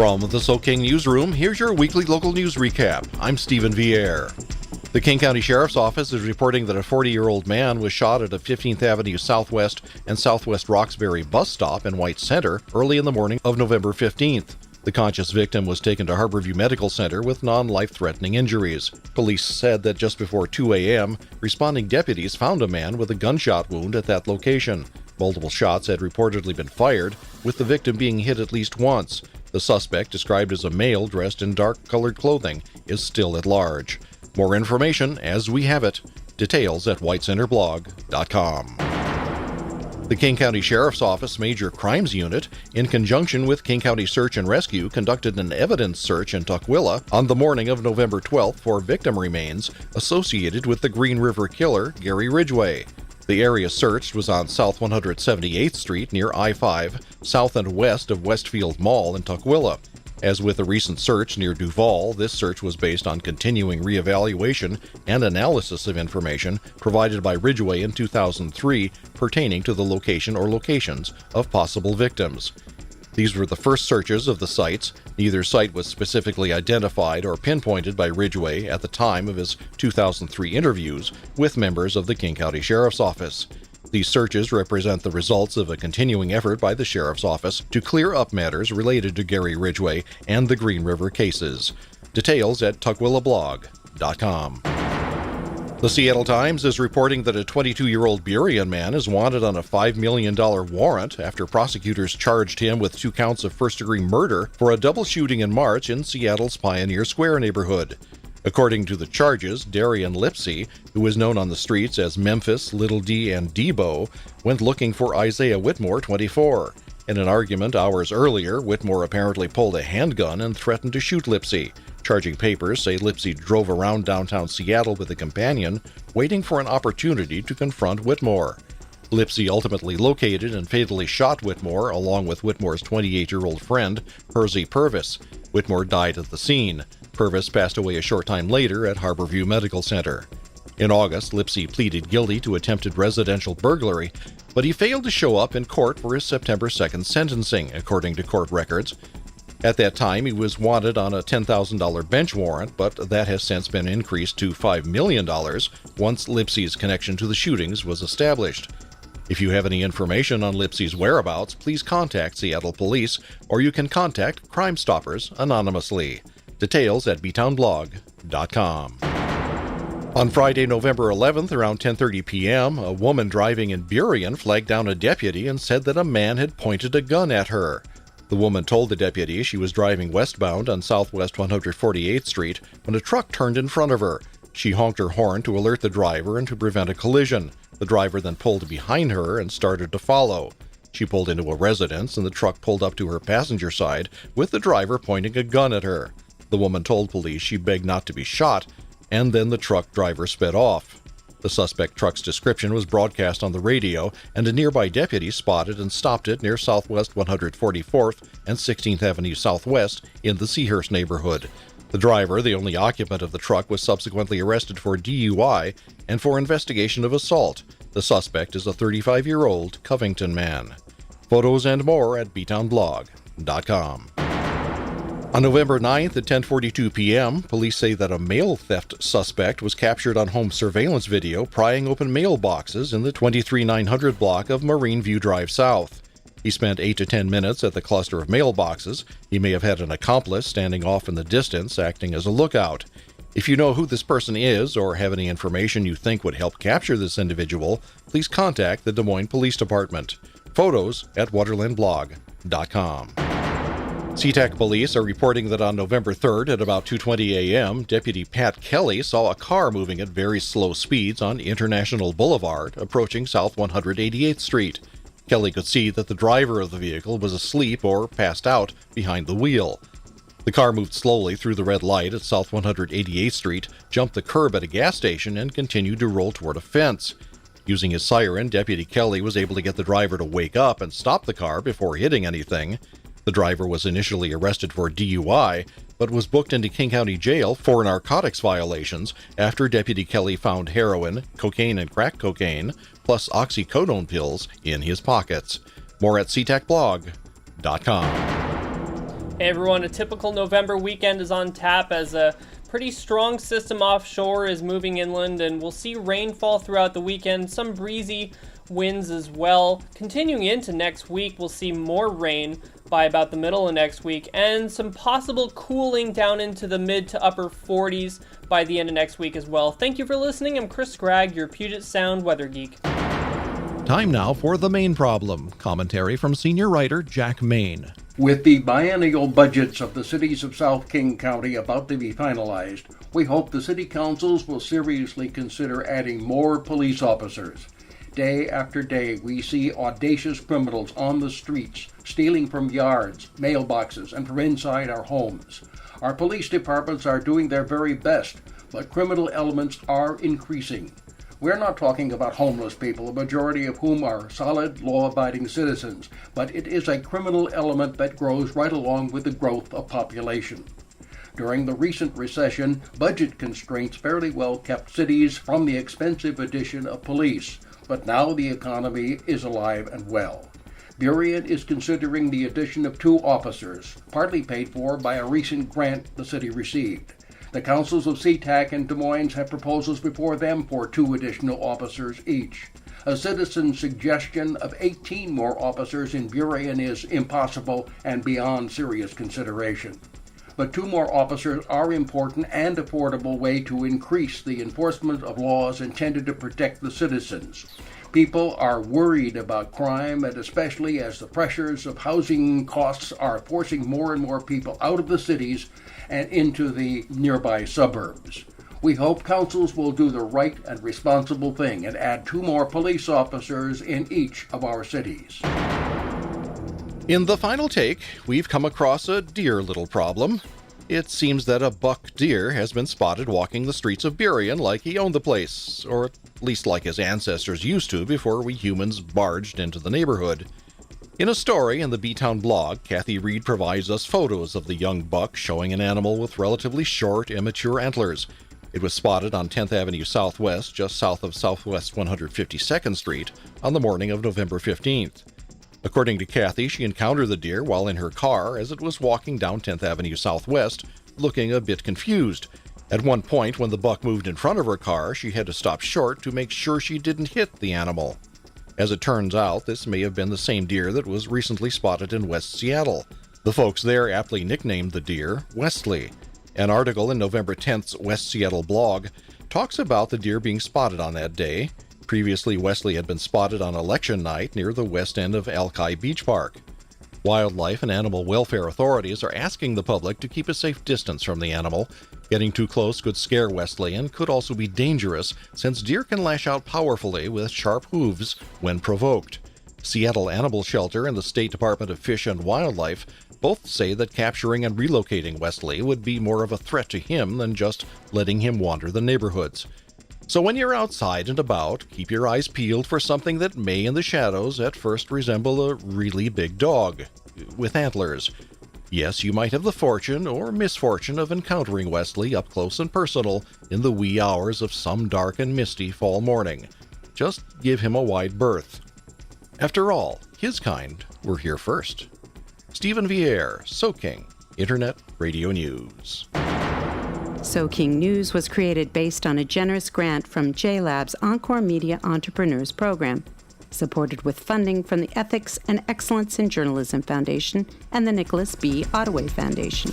From the So King Newsroom, here's your weekly local news recap. I'm Stephen Vierre. The King County Sheriff's Office is reporting that a 40-year-old man was shot at a 15th Avenue Southwest and Southwest Roxbury bus stop in White Center early in the morning of November 15th. The conscious victim was taken to Harborview Medical Center with non-life-threatening injuries. Police said that just before 2 a.m., responding deputies found a man with a gunshot wound at that location. Multiple shots had reportedly been fired, with the victim being hit at least once. The suspect, described as a male dressed in dark-colored clothing, is still at large. More information as we have it. Details at whitecenterblog.com. The King County Sheriff's Office Major Crimes Unit, in conjunction with King County Search and Rescue, conducted an evidence search in Tukwila on the morning of November 12th for victim remains associated with the Green River killer, Gary Ridgway. The area searched was on South 178th Street near I-5, south and west of Westfield Mall in Tukwila. As with a recent search near Duval, this search was based on continuing reevaluation and analysis of information provided by Ridgway in 2003 pertaining to the location or locations of possible victims. These were the first searches of the sites. Neither site was specifically identified or pinpointed by Ridgway at the time of his 2003 interviews with members of the King County Sheriff's Office. These searches represent the results of a continuing effort by the Sheriff's Office to clear up matters related to Gary Ridgway and the Green River cases. Details at tukwila.blog.com. The Seattle Times is reporting that a 22-year-old Burien man is wanted on a $5 million warrant after prosecutors charged him with 2 counts of first-degree murder for a double shooting in March in Seattle's Pioneer Square neighborhood. According to the charges, Darian Lipsey, who is known on the streets as Memphis, Little D, and Debo, went looking for Isaiah Whitmore, 24. In an argument hours earlier, Whitmore apparently pulled a handgun and threatened to shoot Lipsey. Charging papers say Lipsey drove around downtown Seattle with a companion, waiting for an opportunity to confront Whitmore. Lipsey ultimately located and fatally shot Whitmore, along with Whitmore's 28-year-old friend, Hersey Purvis. Whitmore died at the scene. Purvis passed away a short time later at Harborview Medical Center. In August, Lipsey pleaded guilty to attempted residential burglary, but he failed to show up in court for his September 2nd sentencing, according to court records. At that time, he was wanted on a $10,000 bench warrant, but that has since been increased to $5 million once Lipsey's connection to the shootings was established. If you have any information on Lipsey's whereabouts, please contact Seattle Police, or you can contact Crime Stoppers anonymously. Details at btownblog.com. On Friday, November 11th, around 10:30 p.m., a woman driving in Burien flagged down a deputy and said that a man had pointed a gun at her. The woman told the deputy she was driving westbound on Southwest 148th Street when a truck turned in front of her. She honked her horn to alert the driver and to prevent a collision. The driver then pulled behind her and started to follow. She pulled into a residence and the truck pulled up to her passenger side with the driver pointing a gun at her. The woman told police she begged not to be shot, and then the truck driver sped off. The suspect truck's description was broadcast on the radio, and a nearby deputy spotted and stopped it near Southwest 144th and 16th Avenue Southwest in the Seahurst neighborhood. The driver, the only occupant of the truck, was subsequently arrested for DUI and for investigation of assault. The suspect is a 35-year-old Covington man. Photos and more at btownblog.com. On November 9th at 10:42 p.m., police say that a mail theft suspect was captured on home surveillance video prying open mailboxes in the 23900 block of Marine View Drive South. He spent 8 to 10 minutes at the cluster of mailboxes. He may have had an accomplice standing off in the distance, acting as a lookout. If you know who this person is or have any information you think would help capture this individual, please contact the Des Moines Police Department. Photos at waterlandblog.com. SeaTac police are reporting that on November 3rd at about 2:20 a.m., Deputy Pat Kelly saw a car moving at very slow speeds on International Boulevard, approaching South 188th Street. Kelly could see that the driver of the vehicle was asleep or passed out behind the wheel. The car moved slowly through the red light at South 188th Street, jumped the curb at a gas station, and continued to roll toward a fence. Using his siren, Deputy Kelly was able to get the driver to wake up and stop the car before hitting anything. The driver was initially arrested for DUI, but was booked into King County Jail for narcotics violations after Deputy Kelly found heroin, cocaine and crack cocaine, plus oxycodone pills in his pockets. More at SeaTacBlog.com. Hey everyone, a typical November weekend is on tap as a pretty strong system offshore is moving inland, and we'll see rainfall throughout the weekend, some breezy winds as well. Continuing into next week, we'll see more rain by about the middle of next week, and some possible cooling down into the mid to upper 40s by the end of next week as well. Thank you for listening. I'm Chris Scragg, your Puget Sound Weather Geek. Time now for The Mayne Problem, commentary from senior writer Jack Mayne. With the biennial budgets of the cities of South King County about to be finalized, we hope the city councils will seriously consider adding more police officers. Day after day, we see audacious criminals on the streets, stealing from yards, mailboxes, and from inside our homes. Our police departments are doing their very best, but criminal elements are increasing. We're not talking about homeless people, a majority of whom are solid, law-abiding citizens, but it is a criminal element that grows right along with the growth of population. During the recent recession, budget constraints fairly well kept cities from the expensive addition of police, but now the economy is alive and well. Burien is considering the addition of 2 officers, partly paid for by a recent grant the city received. The councils of SeaTac and Des Moines have proposals before them for 2 additional officers each. A citizen's suggestion of 18 more officers in Burien is impossible and beyond serious consideration. But 2 more officers are important and affordable way to increase the enforcement of laws intended to protect the citizens. People are worried about crime, and especially as the pressures of housing costs are forcing more and more people out of the cities and into the nearby suburbs. We hope councils will do the right and responsible thing and add 2 more police officers in each of our cities. In the final take, we've come across a dear little problem. It seems that a buck deer has been spotted walking the streets of Burien like he owned the place, or at least like his ancestors used to before we humans barged into the neighborhood. In a story in the B-Town blog, Kathy Reed provides us photos of the young buck showing an animal with relatively short, immature antlers. It was spotted on 10th Avenue Southwest, just south of Southwest 152nd Street, on the morning of November 15th. According to Kathy, she encountered the deer while in her car as it was walking down 10th Avenue Southwest, looking a bit confused. At one point, when the buck moved in front of her car, she had to stop short to make sure she didn't hit the animal. As it turns out, this may have been the same deer that was recently spotted in West Seattle. The folks there aptly nicknamed the deer Wesley. An article in November 10th's West Seattle blog talks about the deer being spotted on that day. Previously, Wesley had been spotted on election night near the west end of Alki Beach Park. Wildlife and animal welfare authorities are asking the public to keep a safe distance from the animal. Getting too close could scare Wesley and could also be dangerous, since deer can lash out powerfully with sharp hooves when provoked. Seattle Animal Shelter and the State Department of Fish and Wildlife both say that capturing and relocating Wesley would be more of a threat to him than just letting him wander the neighborhoods. So when you're outside and about, keep your eyes peeled for something that may in the shadows at first resemble a really big dog with antlers. Yes, you might have the fortune or misfortune of encountering Wesley up close and personal in the wee hours of some dark and misty fall morning. Just give him a wide berth. After all, his kind were here first. Stephen Vieira, So King, Internet Radio News. So King News was created based on a generous grant from JLab's Encore Media Entrepreneurs Program, supported with funding from the Ethics and Excellence in Journalism Foundation and the Nicholas B. Ottaway Foundation.